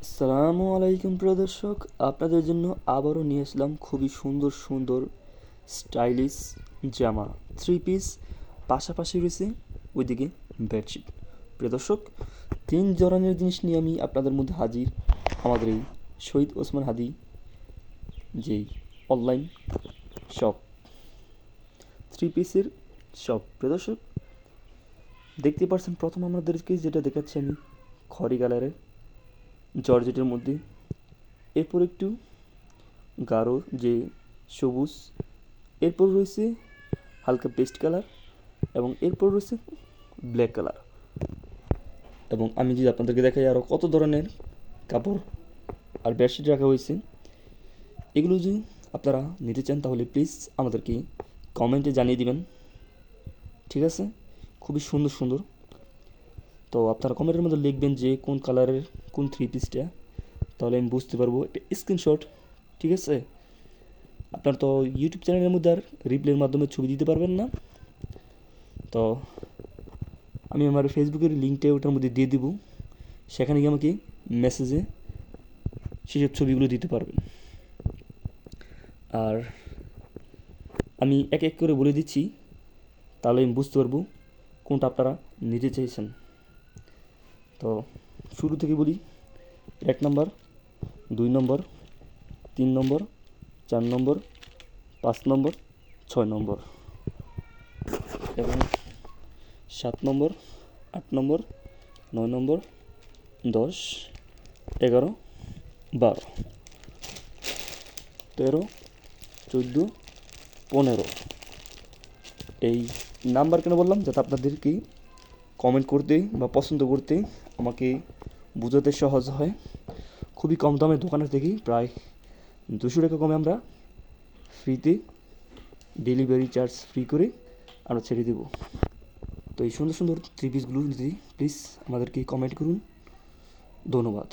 আসসালামু আলাইকুম প্রিয় দর্শক, আপনাদের জন্য আবারও নিয়ে আসলাম খুবই সুন্দর সুন্দর স্টাইলিশ জামা থ্রি পিস। পাশাপাশি রয়েছে ওইদিকে বেডশিট। প্রিয় দর্শক, তিন ধরনের জিনিস নিয়ে আমি আপনাদের মধ্যে হাজির। আমাদের এই শহীদ ওসমান হাদি যেই অনলাইন শপ, থ্রি পিসের শপ। প্রিয় দর্শক, দেখতে পাচ্ছেন প্রথম আমাদেরকে যেটা দেখাচ্ছি আমি খড়ি কালারের জর্জেটের মধ্যে, এরপর একটু গাঢ় যে সবুজ, এরপর রয়েছে হালকা পেস্ট কালার এবং এরপর রয়েছে ব্ল্যাক কালার। এবং আমি যদি আপনাদেরকে দেখাই আরও কত ধরনের কাপড় আর বেডশিট রাখা হয়েছে, এগুলো যদি আপনারা নিতে চান তাহলে প্লিজ আমাদেরকে কমেন্টে জানিয়ে দিবেন, ঠিক আছে? খুবই সুন্দর সুন্দর। তো আপনারা কমেন্টের মধ্যে লিখবেন যে কোন কালারের কোন থ্রি পিসটা, তাহলে আমি বুঝতে পারবো। একটা স্ক্রিনশট, ঠিক আছে? আপনার তো ইউটিউব চ্যানেলের মধ্যে আর রিপ্লাইয়ের মাধ্যমে ছবি দিতে পারবেন না, তো আমি আমার ফেসবুকের লিঙ্কটা ওটার মধ্যে দিয়ে দিব, সেখানে গিয়ে আমাকে মেসেজে সেসব ছবিগুলো দিতে পারবেন। আর আমি এক এক করে বলে দিচ্ছি, তাহলে আমি বুঝতে পারবো কোনটা আপনারা নিতে চাইছেন। তো শুরু থেকে বলি, 1 নম্বর, 2 নম্বর, 3 নম্বর, 4 নম্বর, 5 নম্বর, 6 নম্বর এবং 7 নম্বর, 8 নম্বর, 9 নম্বর, 10, 11, 12, 13, 14, 15। এই নাম্বার কেন বললাম? যাতে আপনাদেরকে কমেন্ট করতে বা পছন্দ করতে আমাকে বোঝাতে সহজ হয়। খুবই কম দামে দোকানের থেকে প্রায় 200 টাকা কমে আমরা ফ্রিতে ডেলিভারি চার্জ ফ্রি করে আমরা ছেড়ে দেবো। তো এই সুন্দর সুন্দর থ্রি পিসগুলো নিতে প্লিজ আমাদেরকে কমেন্ট করুন। ধন্যবাদ।